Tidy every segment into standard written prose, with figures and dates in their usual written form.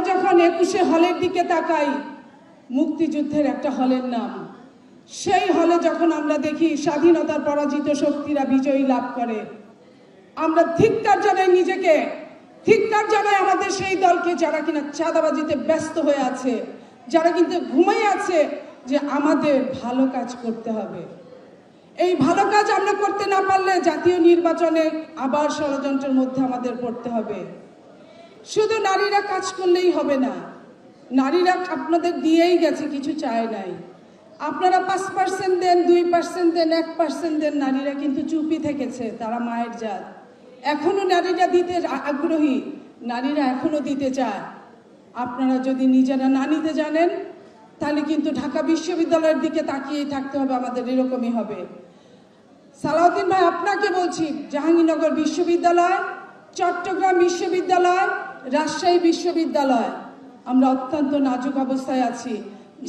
যখন 21শে হলের দিকে তাকাই, মুক্তিযুদ্ধের একটা হলের নাম, সেই হলে যখন আমরা দেখি স্বাধীনতার পরাজিত শক্তিরা বিজয়ী লাভ করে, আমরা ধিক্কার জানাই নিজেকে, ধিক্কার জানাই আমাদের সেই দলকে যারা কিনা চাঁদাবাজিতে ব্যস্ত হয়ে আছে, যারা কিন্তু ঘুমিয়ে আছে, যে আমাদের ভালো কাজ করতে হবে। এই ভালো কাজ আমরা করতে না পারলে জাতীয় নির্বাচনে আবার ষড়যন্ত্রের মধ্যে আমাদের পড়তে হবে। শুধু নারীরা কাজ করলেই হবে না, নারীরা আপনাদের দিয়েই গেছে, কিছু চায় নাই। আপনারা 5% দেন, 2% দেন, 1% দেন, নারীরা কিন্তু চুপই থেকেছে, তারা মায়ের জাত। এখনো নারীরা দিতে আগ্রহী, নারীরা এখনো দিতে চায়। আপনারা যদি নিজেরা না নিতে জানেন, তাহলে কিন্তু ঢাকা বিশ্ববিদ্যালয়ের দিকে তাকিয়েই থাকতে হবে, আমাদের এরকমই হবে। সালাউদ্দিন ভাই, আপনাকে বলছি, জাহাঙ্গীরনগর বিশ্ববিদ্যালয়, চট্টগ্রাম বিশ্ববিদ্যালয়, রাজশাহী বিশ্ববিদ্যালয়, আমরা অত্যন্ত নাজুক অবস্থায় আছি।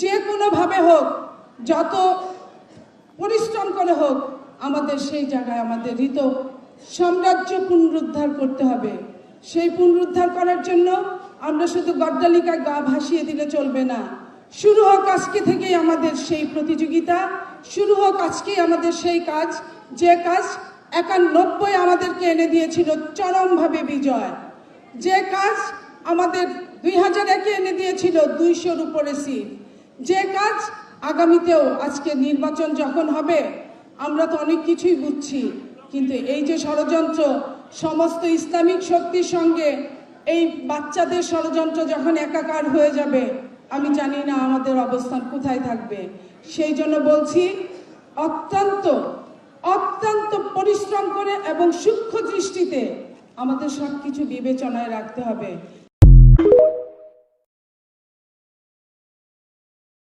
যে কোনোভাবে হোক, যত পরিশ্রম করে হোক, আমাদের সেই জায়গায় আমাদের হৃত সাম্রাজ্য পুনরুদ্ধার করতে হবে। সেই পুনরুদ্ধার করার জন্য আমরা শুধু গড্ডালিকায় গা ভাসিয়ে দিলে চলবে না। শুরু হোক আজকে থেকেই আমাদের সেই প্রতিযোগিতা, শুরু হোক আজকেই আমাদের সেই কাজ, যে কাজ 91 আমাদেরকে এনে দিয়েছিল চরমভাবে বিজয়, যে কাজ আমাদের 2001-এ এনে দিয়েছিল 200-র উপরে সিট, যে কাজ আগামীতেও, আজকে নির্বাচন যখন হবে, আমরা তো অনেক কিছুই বুঝছি, কিন্তু এই যে ষড়যন্ত্র, সমস্ত ইসলামিক শক্তির সঙ্গে এই বাচ্চাদের ষড়যন্ত্র যখন একাকার হয়ে যাবে, আমি জানি না আমাদের অবস্থান কোথায় থাকবে। সেই জন্য বলছি, অত্যন্ত অত্যন্ত পরিশ্রম করে এবং সূক্ষ্ম দৃষ্টিতে আমাদের সব কিছু বিবেচনায় রাখতে হবে।